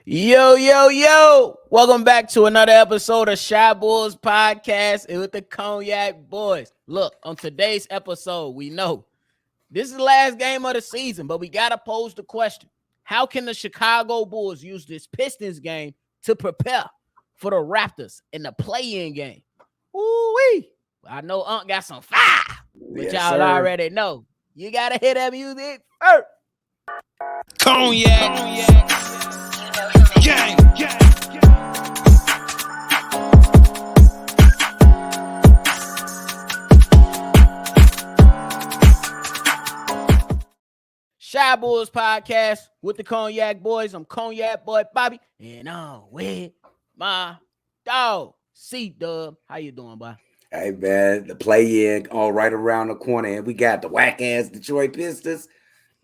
Yo, yo, yo. Welcome back to another episode of Shy Bulls Podcast with the Cognac Boys. Look, on today's episode, we know this is the last game of the season, but we got to pose the question. How can the Chicago Bulls use this Pistons game to prepare for the Raptors in the play-in game? Ooh-wee. I know Unc got some fire, but Yes, y'all sir. already know. You got to hear that music first. Cognac. Gang. Shy Bulls Podcast with the Cognac Boys. I'm Cognac Boy Bobby, and I'm with my dog, CDubb. How you doing, boy? Hey, man, the play-in all right around the corner, and we got the whack-ass Detroit Pistons.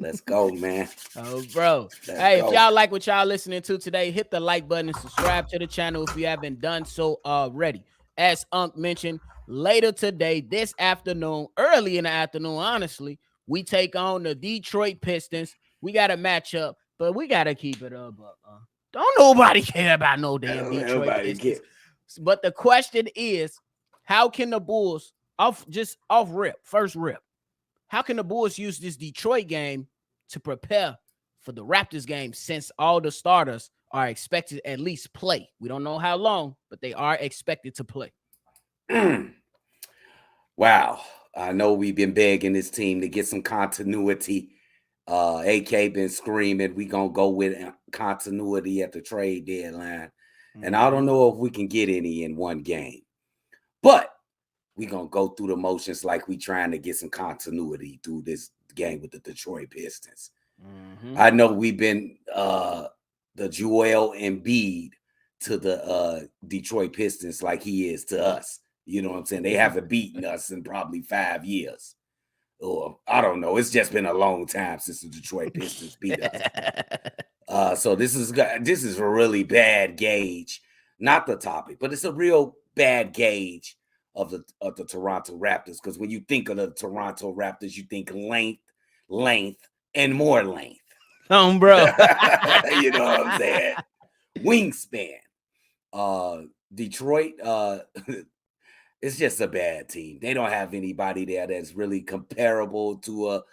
Let's go, man. Oh, bro. If y'all like what y'all listening to today, hit the like button and subscribe to the channel if you haven't done so already. As Unc mentioned, later today, this afternoon, early in the afternoon, honestly, we take on the Detroit Pistons. We got a matchup, but we got to keep it up. Don't nobody care about no damn Detroit Pistons. But the question is, how can the Bulls, first rip, how can the Bulls use this Detroit game to prepare for the Raptors game since all the starters are expected to at least play? We don't know how long, but they are expected to play. Wow. I know we've been begging this team to get some continuity. AK been screaming, we going to go with continuity at the trade deadline. And I don't know if we can get any in one game. But we're going to go through the motions like we trying to get some continuity through this game with the Detroit Pistons. I know we've been the Joel Embiid to the Detroit Pistons like he is to us. You know what I'm saying? They haven't beaten us in probably 5 years. Or I don't know. It's just been a long time since the Detroit Pistons beat us. So this is a really bad gauge. Not the topic, but it's a real bad gauge of the Toronto Raptors, because when you think of the Toronto Raptors, you think length, and more length. Bro. You know what I'm saying? Wingspan. Detroit, it's just a bad team. They don't have anybody there that's really comparable to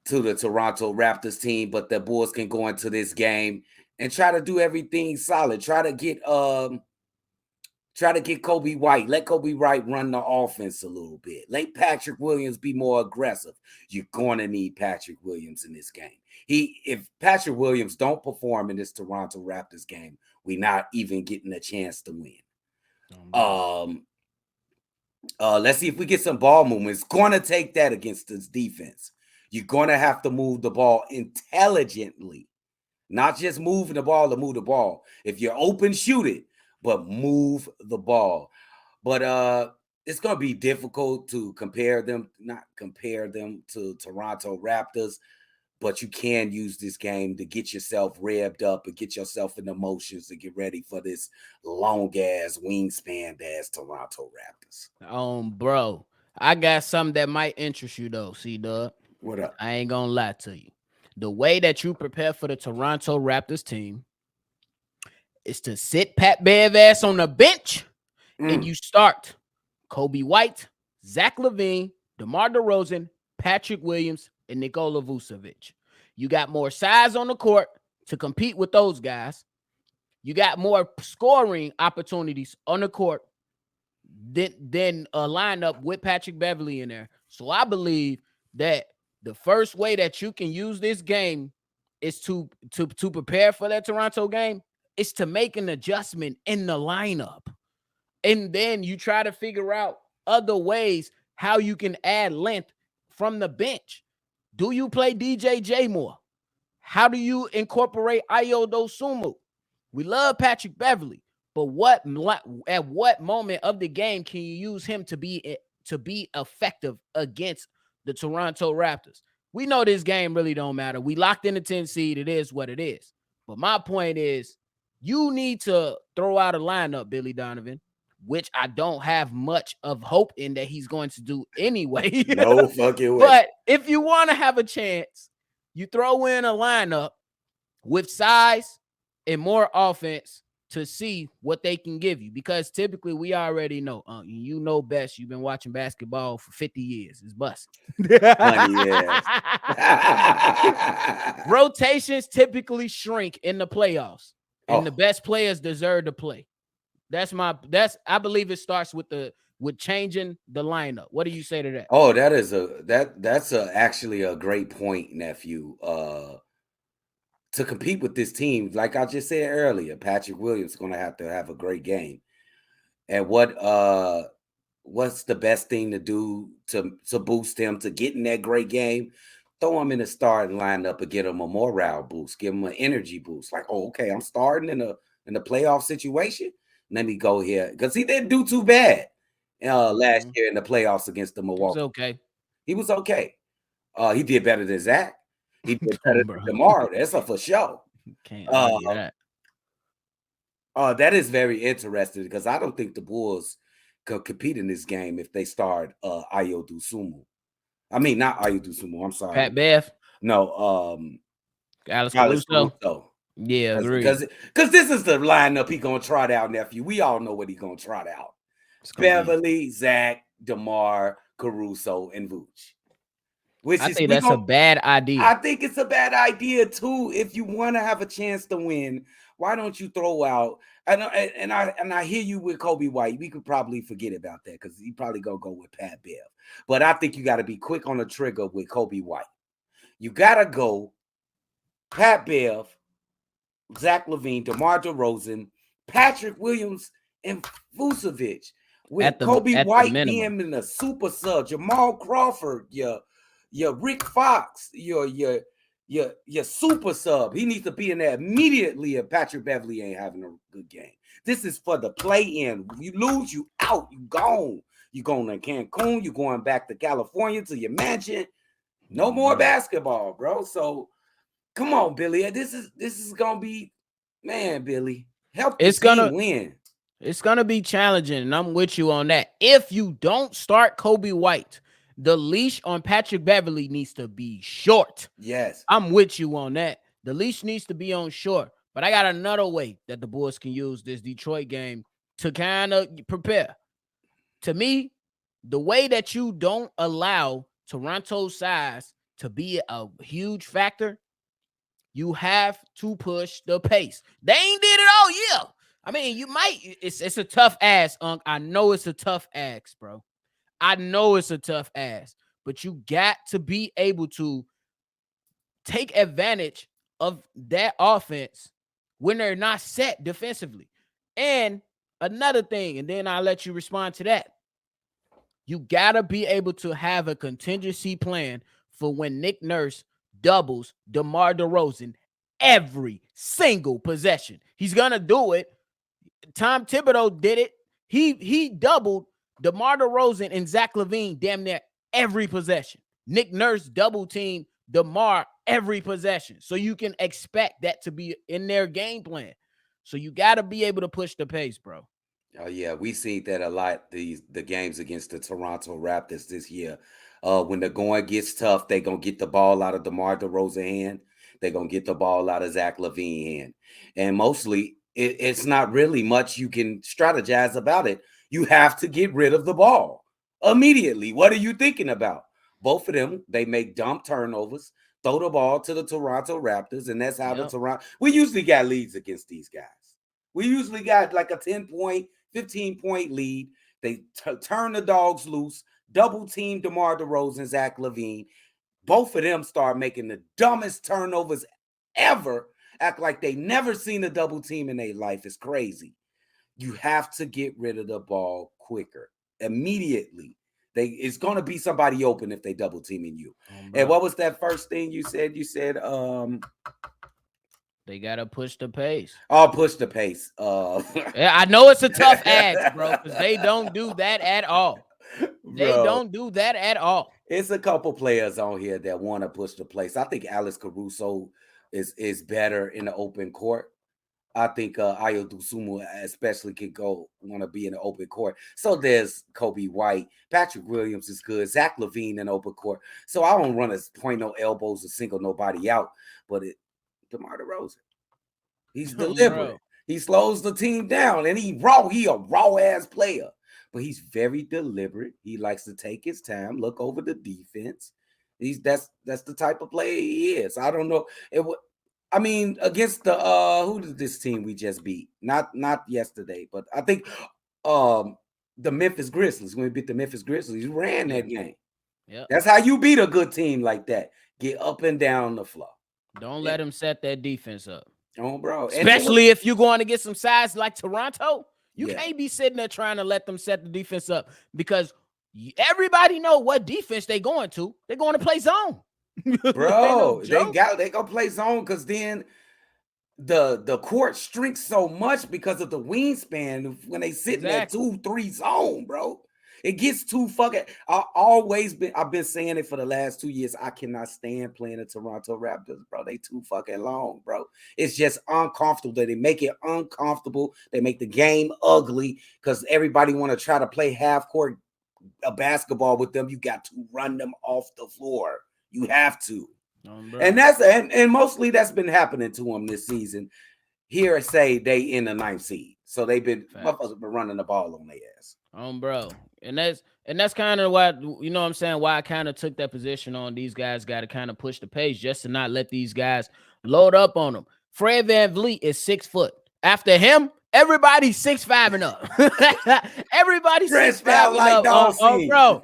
the Toronto Raptors team, but the Bulls can go into this game and try to do everything solid. Try to get Kobe White. Let Kobe White run the offense a little bit. Let Patrick Williams be more aggressive. You're going to need Patrick Williams in this game. If Patrick Williams don't perform in this Toronto Raptors game, we're not even getting a chance to win. Let's see if we get some ball movement. It's going to take that against this defense. You're going to have to move the ball intelligently, not just moving the ball to move the ball. If you're open, shoot it, but move the ball. But it's going to be difficult to not compare them to Toronto Raptors, but you can use this game to get yourself revved up and get yourself in the motions to get ready for this long-ass, wingspan-ass Toronto Raptors. Bro, I got something that might interest you, though, C-Dub. What up? I ain't going to lie to you. The way that you prepare for the Toronto Raptors team is to sit Pat Bev ass on the bench and you start Kobe White, Zach LaVine, DeMar DeRozan, Patrick Williams, and Nikola Vucevic. You got more size on the court to compete with those guys. You got more scoring opportunities on the court than a lineup with Patrick Beverley in there. So I believe that the first way that you can use this game is to prepare for that Toronto game is to make an adjustment in the lineup. And then you try to figure out other ways how you can add length from the bench. Do you play DJJ more? How do you incorporate Ayo Dosunmu? We love Patrick Beverley, but at what moment of the game can you use him to be effective against the Toronto Raptors? We know this game really don't matter. We locked in the 10 seed. It is what it is. But my point is, you need to throw out a lineup, Billy Donovan, which I don't have much of hope in that he's going to do anyway. No fucking way. But if you want to have a chance, you throw in a lineup with size, and more offense to see what they can give you. Because typically we already know, you know best. You've been watching basketball for 50 years. It's bust. 20 years. Rotations typically shrink in the playoffs, and the Oh, best players deserve to play. I believe it starts with changing the lineup. What do you say to that? oh, that's actually a great point, nephew. To compete with this team, like I just said earlier, Patrick Williams is going to have a great game. And what's the best thing to do to boost him to get in that great game? Throw him in the starting lineup and get him a morale boost, give him an energy boost. Like, oh, okay, I'm starting in the playoff situation. Let me go here because he didn't do too bad last year in the playoffs against the It was Milwaukee. okay. He was okay. He did better than Zach. He did Oh, better bro. than DeMar. That's a for sure. Can't Uh, argue that. that is very interesting because I don't think the Bulls could compete in this game if they start Ayo Dosunmu. I mean, not Ayo Dosunmu. I'm sorry. Pat Bev, No, Alex Alex Caruso. Caruso. Yeah, agreed. Because this is the lineup he gonna trot out, nephew. We all know what he gonna trot out. It's gonna be. Beverly, Zach, DeMar, Caruso, and Vooch. Which I is think we that's a gonna bad I idea. think it's a bad idea too. If you want to have a chance to win, why don't you throw out? And I hear you with Kobe White. We could probably forget about that because he probably gonna go with Pat Bev. But I think you got to be quick on the trigger with Kobe White. You gotta go Pat Bev, Zach LaVine, DeMar DeRozan, Patrick Williams, and Vucevic. With Kobe At the White minimum. being in a super sub, Jamal Crawford, your Rick Fox, your super sub. He needs to be in there immediately if Patrick Beverly ain't having a good game. This is for the play-in. You lose, you out, you gone. You going to Cancun, you going back to California to your mansion. No more basketball, bro. So come on, Billy. This is gonna be, man, Billy. Help the team win. It's gonna be challenging, and I'm with you on that. If you don't start Kobe White, the leash on Patrick Beverly needs to be short. Yes. I'm with you on that. The leash needs to be on short. But I got another way that the Bulls can use this Detroit game to kind of prepare. To me, the way that you don't allow Toronto's size to be a huge factor, you have to push the pace. They ain't did it all year. I mean, you might. It's a tough ass, Unc. I know it's a tough ass, bro. I know it's a tough ass, but you got to be able to take advantage of that offense when they're not set defensively. And another thing, and then I'll let you respond to that. You got to be able to have a contingency plan for when Nick Nurse doubles DeMar DeRozan every single possession. He's going to do it. Tom Thibodeau did it. He doubled DeMar DeRozan and Zach LaVine damn near every possession. Nick Nurse double teamed DeMar every possession. So you can expect that to be in their game plan. So you got to be able to push the pace, bro. Oh yeah, we seen that a lot. The games against the Toronto Raptors this year. When the going gets tough, they gonna get the ball out of DeMar DeRozan hand. They gonna get the ball out of Zach LaVine hand, and mostly it's not really much you can strategize about it. You have to get rid of the ball immediately. What are you thinking about? Both of them, they make dumb turnovers, throw the ball to the Toronto Raptors, and that's how the Toronto. We usually got leads against these guys. We usually got like a 10-point, 15-point lead. They turn the dogs loose, double team DeMar DeRozan, Zach LaVine. Both of them start making the dumbest turnovers ever. Act like they never seen a double team in their life. It's crazy. You have to get rid of the ball quicker, immediately. It's going to be somebody open if they double teaming you. And what was that first thing you said? You said they gotta push the pace. I'll push the pace. Yeah, I know it's a tough ask, bro, because they don't do that at all. They don't do that at all. It's a couple players on here that want to push the pace. I think Alex Caruso is better in the open court. I think Ayo Dosunmu especially could want to be in the open court. So there's Kobe White. Patrick Williams is good. Zach LaVine in open court. So I don't run a point no elbows or single nobody out. But DeMar DeRozan. He's Bro. deliberate. He slows the team down, and he raw. He a raw ass player, but he's very deliberate. He likes to take his time, look over the defense. That's the type of player he is. I don't know. I mean, against the who did this team we just beat? Not yesterday, but I think the Memphis Grizzlies. When we beat the Memphis Grizzlies, you ran that game. Yeah. That's how you beat a good team like that. Get up and down the floor. Don't let him set that defense up. Oh, bro. Especially if you're going to get some size like Toronto. You Yeah. can't be sitting there trying to let them set the defense up because everybody know what defense they going to. They're going to play zone. Bro, they gonna play zone because then the court shrinks so much because of the wingspan when they sit in that 2-3 zone, bro. It gets too fucking. I've been saying it for the last 2 years. I cannot stand playing the Toronto Raptors, bro. They too fucking long, bro. It's just uncomfortable. They make it uncomfortable. They make the game ugly because everybody want to try to play half court basketball with them. You got to run them off the floor. You have to. And mostly that's been happening to them this season. Here, say they in the 9th seed, so they've been motherfuckers been running the ball on their ass. Bro, and that's kind of why, you know what I'm saying, why I kind of took that position on these guys got to kind of push the pace just to not let these guys load up on them. Fred VanVleet is 6 foot. After him, everybody's 6'5" and up. Everybody's 6'5" and like up. Oh, bro,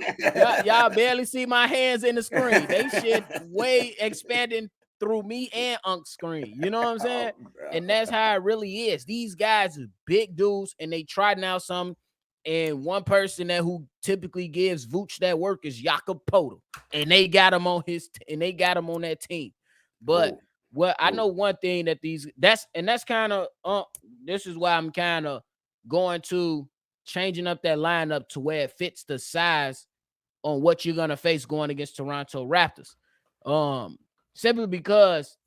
y'all barely see my hands in the screen. They shit way expanding through me and Unk's screen. You know what I'm saying? And that's how it really is. These guys are big dudes, and they tried out something. And one person that who typically gives Vooch that work is Jakob Poeltl, and they got him on that team. But I know one thing that that's kind of this is why I'm kind of going to changing up that lineup to where it fits the size on what you're gonna face going against Toronto Raptors. Simply because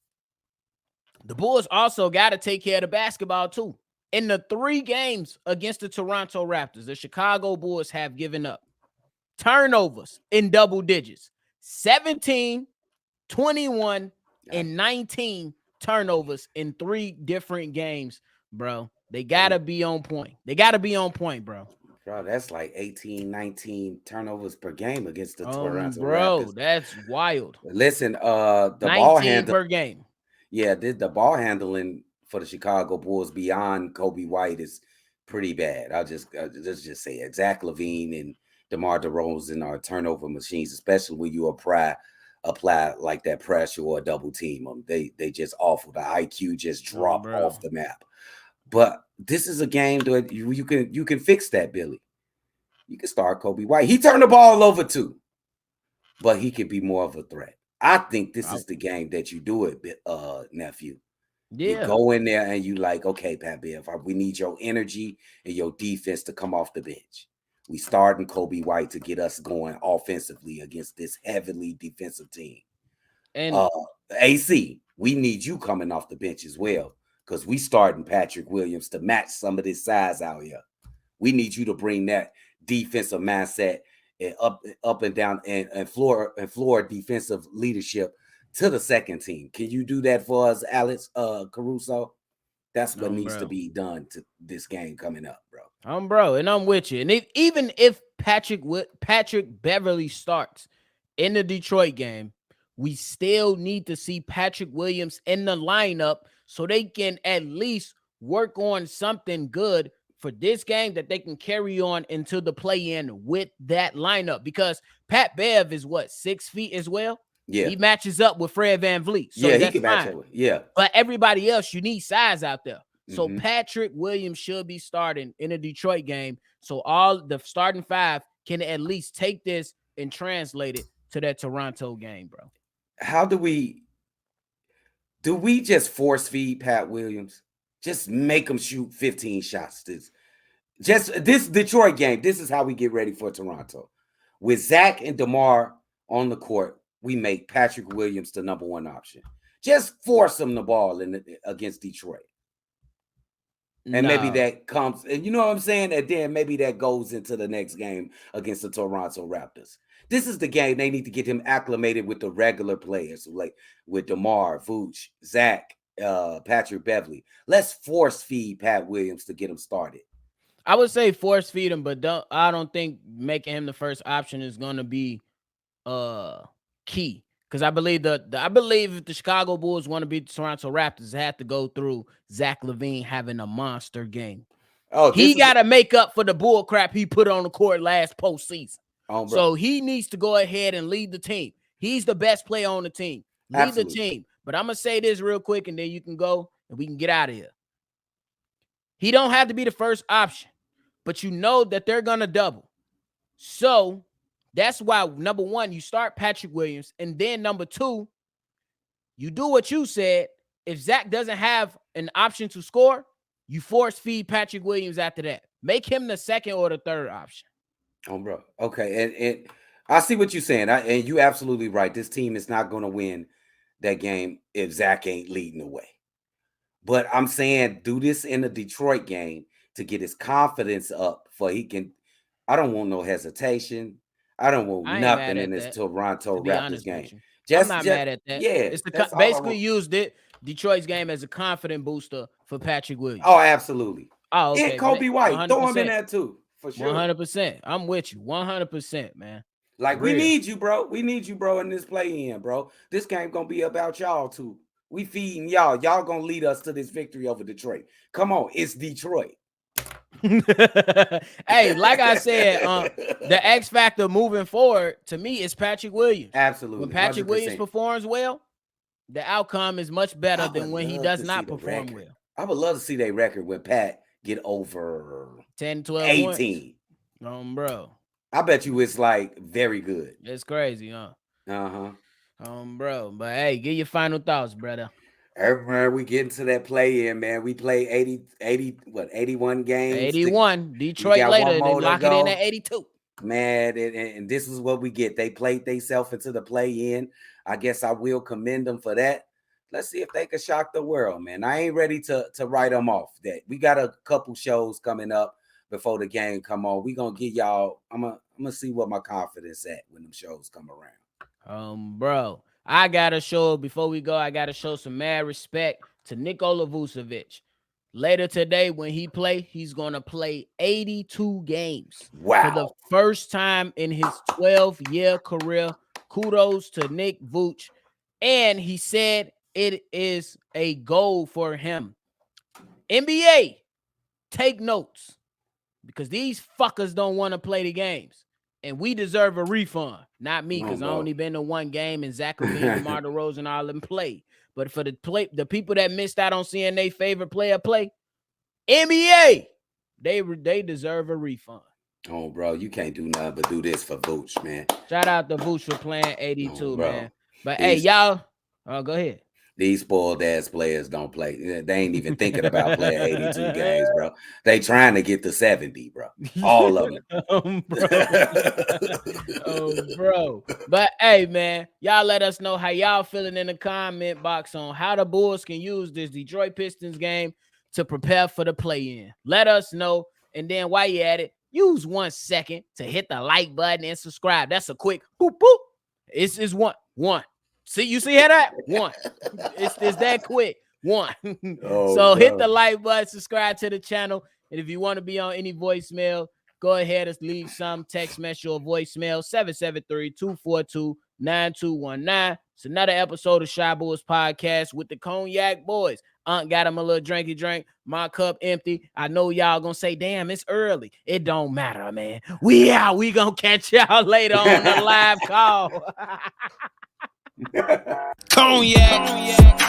the Bulls also got to take care of the basketball too. In the 3 games against the Toronto Raptors, the Chicago Bulls have given up turnovers in double digits. 17, 21, and 19 turnovers in 3 different games, bro. They got to be on point. Bro. Bro, that's like 18, 19 turnovers per game against the Toronto bro, Raptors. That's wild. Listen, the ball handle per game. Yeah, the ball handling for the Chicago Bulls beyond Kobe White is pretty bad. I'll just say it. Zach LaVine and DeMar DeRozan are turnover machines, especially when you apply like that pressure or a double team them. They just awful. The IQ just drop off the map. But this is a game that you can fix that, Billy. You can start Kobe White. He turned the ball over too, but he can be more of a threat. I think this is the game that you do it, nephew. Yeah. You go in there and you like, okay, Pat Bev, we need your energy and your defense to come off the bench. We starting Kobe White to get us going offensively against this heavily defensive team. And AC, we need you coming off the bench as well because we starting Patrick Williams to match some of this size out here. We need you to bring that defensive mindset and up and down and floor defensive leadership to the second team. Can you do that for us, Alex Caruso? That's what needs to be done to this game coming up, bro. Bro, and I'm with you. And even if Patrick Beverly starts in the Detroit game, we still need to see Patrick Williams in the lineup so they can at least work on something good for this game that they can carry on into the play-in with that lineup. Because Pat Bev is 6 feet as well. Yeah, he matches up with Fred VanVleet. So he can match up. Yeah, but everybody else, you need size out there. So Patrick Williams should be starting in a Detroit game. So all the starting 5 can at least take this and translate it to that Toronto game, bro. How do we just force feed Pat Williams? Just make him shoot 15 shots. This Detroit game, this is how we get ready for Toronto. With Zach and DeMar on the court, we make Patrick Williams the number 1 option. Just force him the ball against Detroit. And maybe that comes, and you know what I'm saying? And then maybe that goes into the next game against the Toronto Raptors. This is the game they need to get him acclimated with the regular players, like with DeMar, Vooch, Zach, Patrick Beverly. Let's force feed Pat Williams to get him started. I would say force feed him, but I don't think making him the first option is gonna be key. Because I believe if the Chicago Bulls want to beat the Toronto Raptors, they have to go through Zach LaVine having a monster game. Oh, he got to make up for the bull crap he put on the court last postseason. Oh, so he needs to go ahead and lead the team. He's the best player on the team. Lead the team. But I'm going to say this real quick, and then you can go and we can get out of here. He don't have to be the first option, but you know that they're going to double. So that's why, number one, you start Patrick Williams, and then number two, you do what you said. If Zach doesn't have an option to score, you force feed Patrick Williams after that. Make him the second or the third option. Oh, bro. Okay, and I see what you're saying, and you're absolutely right. This team is not going to win that game if Zach ain't leading the way. But I'm saying do this in the Detroit game to get his confidence up for he can. I don't want no hesitation. I don't want nothing in this Toronto Raptors game. I'm not mad at that. Yeah, it's basically used Detroit's game as a confident booster for Patrick Williams. Oh, absolutely. Oh, okay. And Kobe White, throw him in there too, for sure. 100%. I'm with you. 100%, man. Like, we need you, bro. We need you, bro, in this play-in, bro. This game gonna be about y'all too. We feeding y'all. Y'all gonna lead us to this victory over Detroit. Come on, it's Detroit. Hey, like I said, the X factor moving forward to me is Patrick Williams. Absolutely. When Patrick 100%. Williams performs well, the outcome is much better than when he does not perform well. I would love to see their record when Pat get over 10, 12, 18. Bro. I bet you it's like very good. It's crazy, huh? Uh-huh. Bro. But hey, give your final thoughts, brother. Everywhere we get into that play-in, man, we play 81 games. 81. Detroit later, they lock it in at 82. Man, and this is what we get. They played themselves into the play-in. I guess I will commend them for that. Let's see if they can shock the world, man. I ain't ready to write them off. That we got a couple shows coming up before the game come on. We gonna get y'all. I'm gonna see what my confidence at when them shows come around. Bro, I gotta show before we go. I gotta show some mad respect to Nikola Vucevic. Later today, when he play, he's gonna play 82 games. Wow! For the first time in his 12-year career. Kudos to Nick Vooch, and he said it is a goal for him. NBA, take notes because these fuckers don't want to play the games, and we deserve a refund. Not me, because I only been to one game and Zach LaVine and DeMar DeRozan all them play. But for the people that missed out on seeing their favorite player play, NBA, they deserve a refund. Oh, bro, you can't do nothing but do this for Vooch, man. Shout out to Vooch for playing 82, man. But hey, y'all, go ahead. These spoiled ass players don't play. They ain't even thinking about playing 82 games, bro. They trying to get to 70, bro. All of them. Bro. But hey, man, y'all let us know how y'all feeling in the comment box on how the Bulls can use this Detroit Pistons game to prepare for the play-in. Let us know. And then while you at it, use 1 second to hit the like button and subscribe. That's a quick boop boop. It's one. See, you see how that? One. It's that quick. One. So hit the like button, subscribe to the channel. And if you want to be on any voicemail, go ahead and leave some text message or voicemail 773-242-9219. It's another episode of Shy Boys Podcast with the Cognac Boys. Aunt got him a little drinky drink. My cup empty. I know y'all gonna say, damn, it's early. It don't matter, man. We out. We gonna catch y'all later on the live call. Cognac.